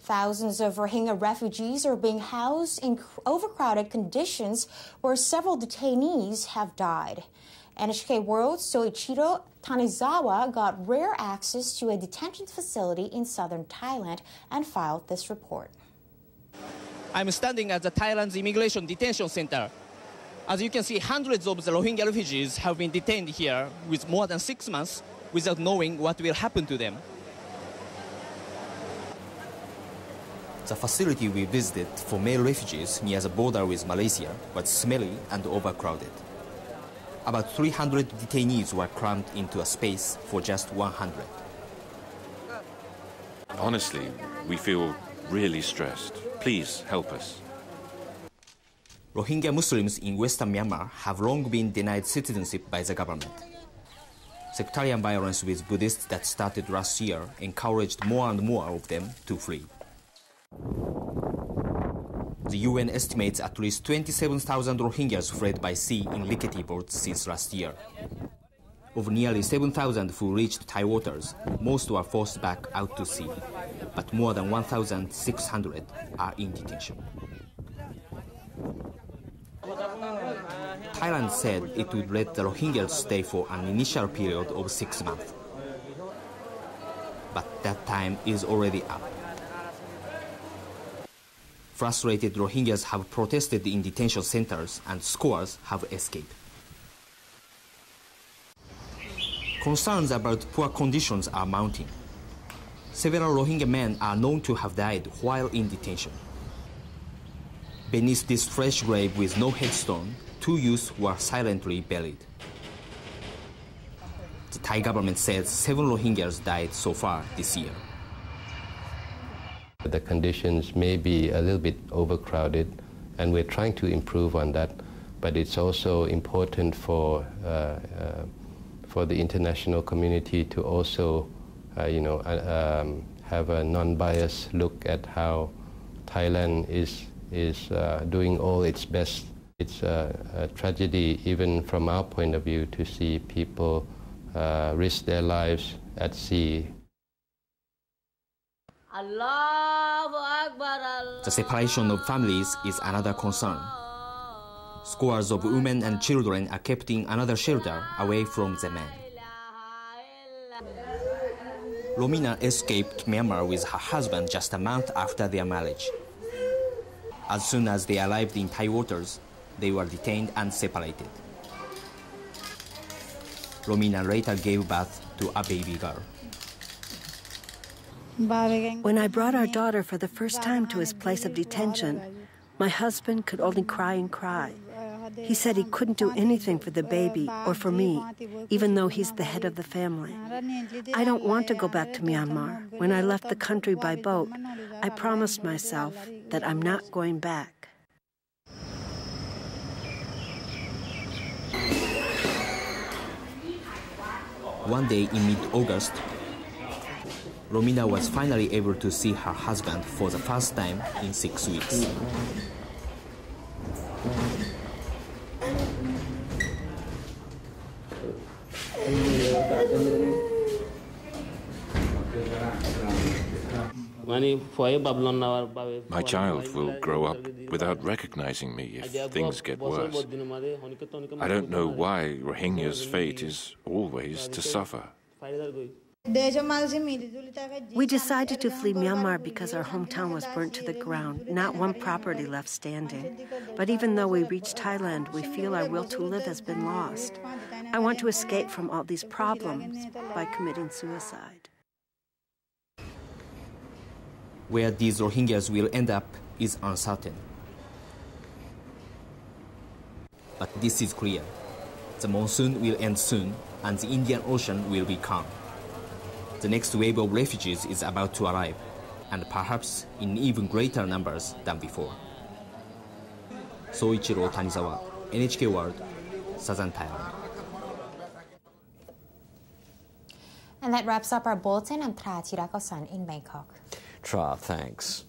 Thousands of Rohingya refugees are being housed in overcrowded conditions where several detainees have died. NHK World's Soichiro Tanizawa got rare access to a detention facility in southern Thailand and filed this report. I'm standing at the Thailand's immigration detention center. As you can see, hundreds of the Rohingya refugees have been detained here with more than 6 months without knowing what will happen to them. The facility we visited for male refugees near the border with Malaysia was smelly and overcrowded. About 300 detainees were crammed into a space for just 100. Honestly, we feel really stressed. Please help us. Rohingya Muslims in western Myanmar have long been denied citizenship by the government. Sectarian violence with Buddhists that started last year encouraged more and more of them to flee. The UN estimates at least 27,000 Rohingyas fled by sea in rickety boats since last year. Of nearly 7,000 who reached Thai waters, most were forced back out to sea, but more than 1,600 are in detention. Thailand said it would let the Rohingyas stay for an initial period of 6 months. But that time is already up. Frustrated Rohingyas have protested in detention centers and scores have escaped. Concerns about poor conditions are mounting. Several Rohingya men are known to have died while in detention. Beneath this fresh grave with no headstone, 2 youths were silently buried. The Thai government says 7 Rohingyas died so far this year. The conditions may be a little bit overcrowded, and we're trying to improve on that. But it's also important for the international community to also, have a non-biased look at how Thailand is doing all its best. It's a tragedy, even from our point of view, to see people risk their lives at sea. The separation of families is another concern. Scores of women and children are kept in another shelter away from the men. Romina escaped Myanmar with her husband just a month after their marriage. As soon as they arrived in Thai waters, they were detained and separated. Romina later gave birth to a baby girl. When I brought our daughter for the first time to his place of detention, my husband could only cry and cry. He said he couldn't do anything for the baby or for me, even though he's the head of the family. I don't want to go back to Myanmar. When I left the country by boat, I promised myself that I'm not going back. One day in mid-August, Romina was finally able to see her husband for the first time in 6 weeks. My child will grow up without recognizing me if things get worse. I don't know why Rohingya's fate is always to suffer. We decided to flee Myanmar because our hometown was burnt to the ground, not one property left standing. But even though we reached Thailand, we feel our will to live has been lost. I want to escape from all these problems by committing suicide. Where these Rohingyas will end up is uncertain. But this is clear. The monsoon will end soon, and the Indian Ocean will be calm. The next wave of refugees is about to arrive, and perhaps in even greater numbers than before. Soichiro Tanizawa, NHK World, Southern Thailand. And that wraps up our bulletin. I'm Tra Chirakosan in Bangkok. Tra, thanks.